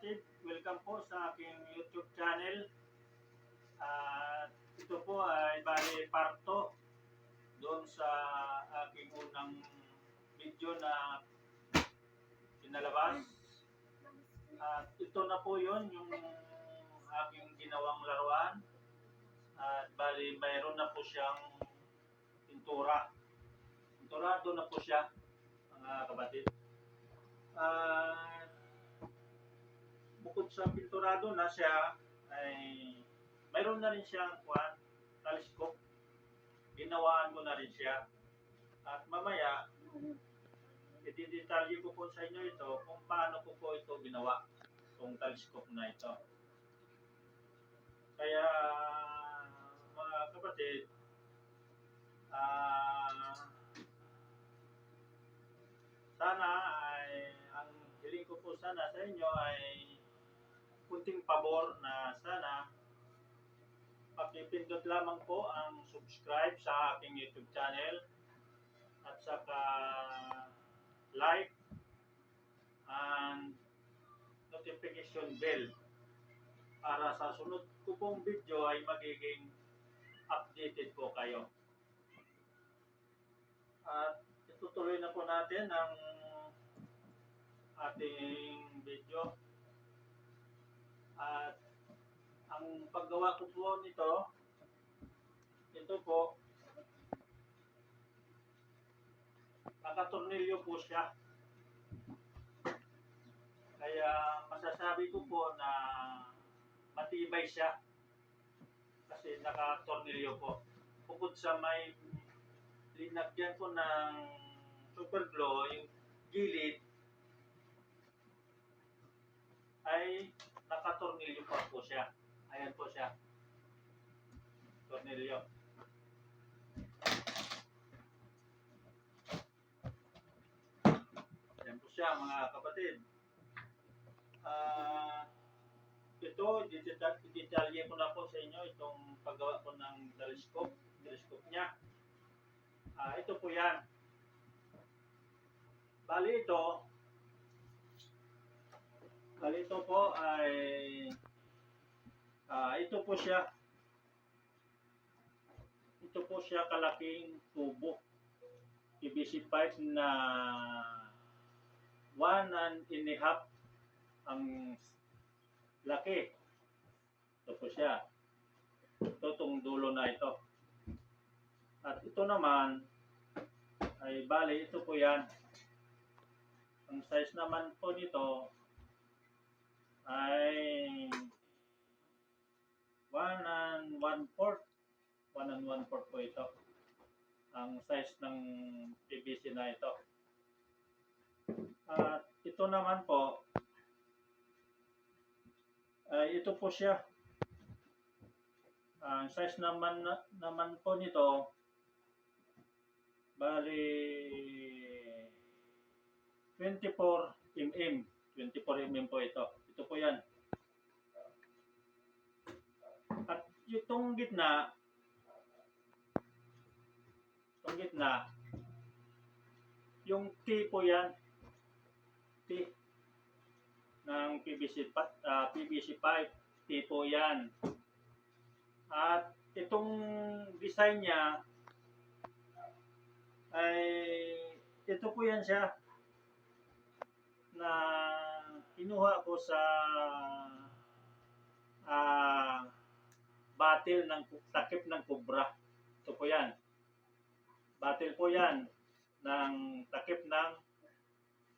kapatid, welcome po sa aking YouTube channel. Ito po ay bali parto doon sa aking unang video na pinalabas. At ito na po yun, yung aking ginawang laruan. At bali mayroon na po siyang pintura. Pinturado na po siya, mga kapatid. Bukod sa pinturado na siya, ay mayroon na rin siyang telescope. Ginawaan ko na rin siya. At mamaya, i-detalye ko po sa inyo ito kung paano ko po ito ginawa, itong telescope na ito. Kaya, mga kapatid, sana ay, ang hiling ko po sana sa inyo ay kunting pabor na sana pakipindot lamang po ang subscribe sa aking YouTube channel at saka like and notification bell para sa sunod ko pong video ay magiging updated po kayo. At itutuloy na po natin ang ating video. At ang paggawa ko po nito, ito po, nakatornilyo po siya. Kaya masasabi ko po na matibay siya kasi nakatornilyo po. Bukod sa may linagyan ko ng super glue, yung gilid ay nakatornilyo pa po siya. Ayan po siya. Tornilyo. Ayan po siya, mga kapatid. Ito, i-detalye ko na po sa inyo itong paggawa ko ng telescope niya. Ito po yan. Bali ito po ay ito po siya kalaking tubo, PVC pipe na 1.5 ang laki. Ito po siya, itong dulo na ito. At ito naman ay bali ito po yan, ang size naman po nito ay 1 1/4 po ito ang size ng PVC na ito. At ito naman po ay ito po siya, ang size naman po nito bali 24 mm po ito. Ito po yan. At itong gitna, yung T po yan. T ng PVC pipe. T po yan. At itong design niya ay ito po yan siya na kinuha ko sa batil ng takip ng kubra. Ito po yan. Batil po yan ng takip ng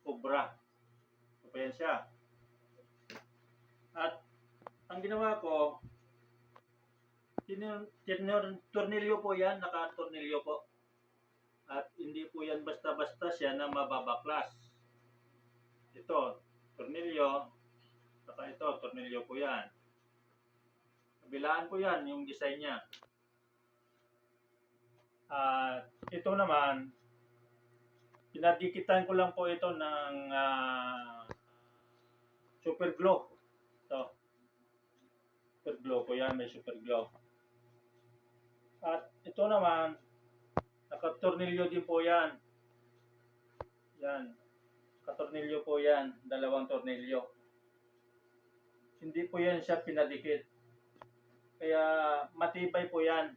kubra. Ito po yan siya. At ang ginawa ko, tornilyo po yan, nakatornilyo po. At hindi po yan basta-basta siya na mababaklas. Ito, tornilyo. Saka ito, tornilyo po yan. Kabilaan po yan, yung design niya. Ito naman, pinadikitan ko lang po ito ng super glue. Ito. Super glue po yan, may super glue. At ito naman, nakatornilyo din po yan. Yan. Nakatornilyo po yan, 2 tornilyo. Hindi po yan siya pinadikit. Kaya matibay po yan.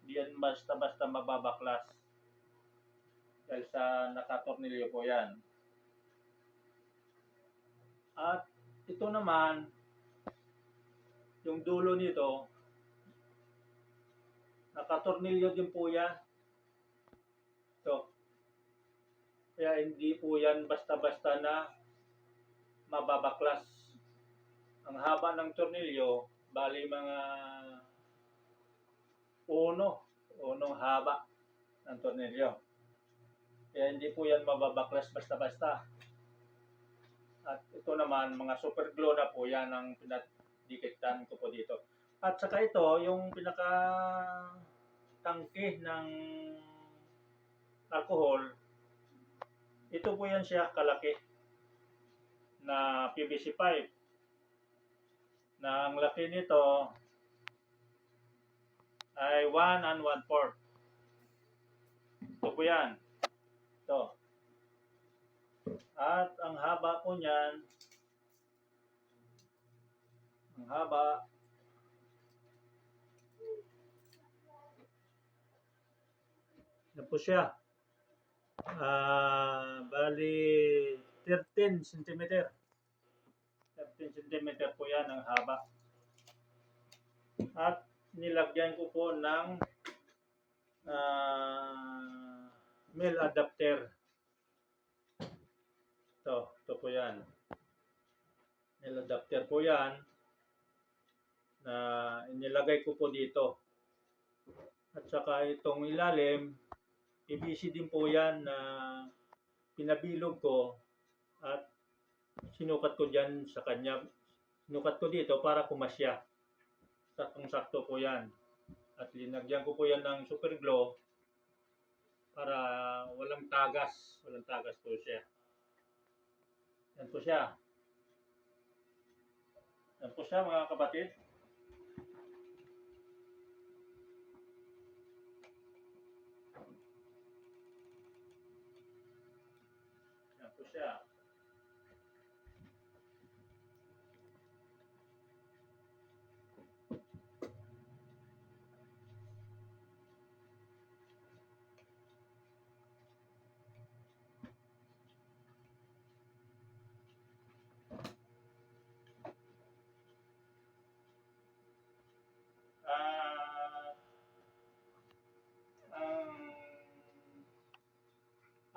Hindi yan basta-basta mababaklas. Dahil sa nakatornilyo po yan. At ito naman, yung dulo nito, nakatornilyo din po yan. Ito. Kaya hindi po yan basta-basta na mababaklas. Ang haba ng tornilyo, bali mga unong haba ng tornilyo. Kaya hindi po yan mababaklas basta-basta. At ito naman, mga super glue na po yan ang pinadikitan ko po dito. At saka ito, yung pinaka tangke ng alcohol, ito po yan siya kalaki na PVC pipe. Na ang laki nito ay 1 1/4. Ito po yan. Ito. At ang haba po niyan, ang haba, yan po siya. Bali 13 cm. 13 cm po yan ang haba. At nilagyan ko po ng male adapter. Ito po yan. Male adapter po yan na inilagay ko po dito. At saka itong ilalim, PVC din po yan na pinabilog ko at sinukat ko dyan sa kanya. Sinukat ko dito para kumasya. Saktong-sakto po yan. At linagyan ko po yan ng super glue para walang tagas. Walang tagas po siya. Yan po siya. Yan po siya mga kapatid. Yan po siya.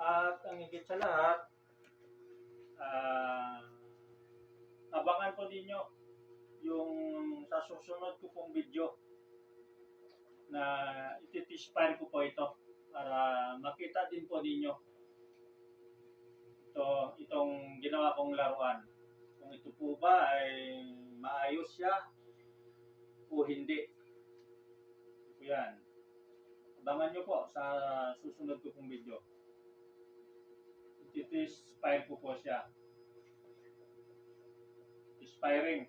At ang higit sa lahat, abangan po ninyo yung sa susunod ko pong video na ititispire ko po ito para makita din po ninyo itong ginawa kong laruan. Kung ito po ba ay maayos siya o hindi. Ito yan. Abangan nyo po sa susunod ko pong video. Iti-spire ko po siya. Spiring.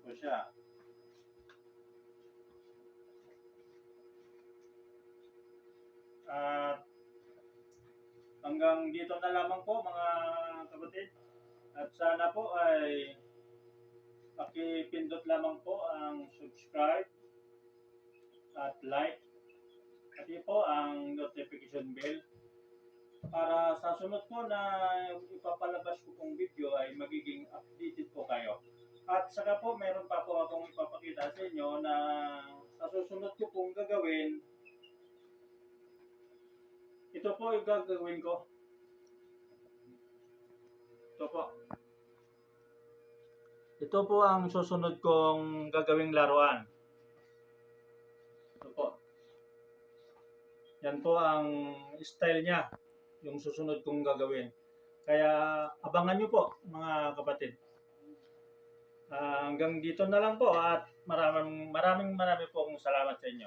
Po siya. At hanggang dito na lamang po mga kapatid. At sana po ay pakipindot lamang po ang subscribe at like. At yun po ang notification bell para sa sunod po na ipapalabas ko pong video ay magiging updated po kayo. At saka po meron pa po akong ipapakita sa inyo na sa susunod ko pong gagawin. Ito po yung gagawin ko. Ito po. Ito po ang susunod kong gagawing laruan. Ito po. Yan po ang style niya, yung susunod kong gagawin. Kaya abangan nyo po mga kapatid. Hanggang dito na lang po at maraming po akong salamat sa inyo.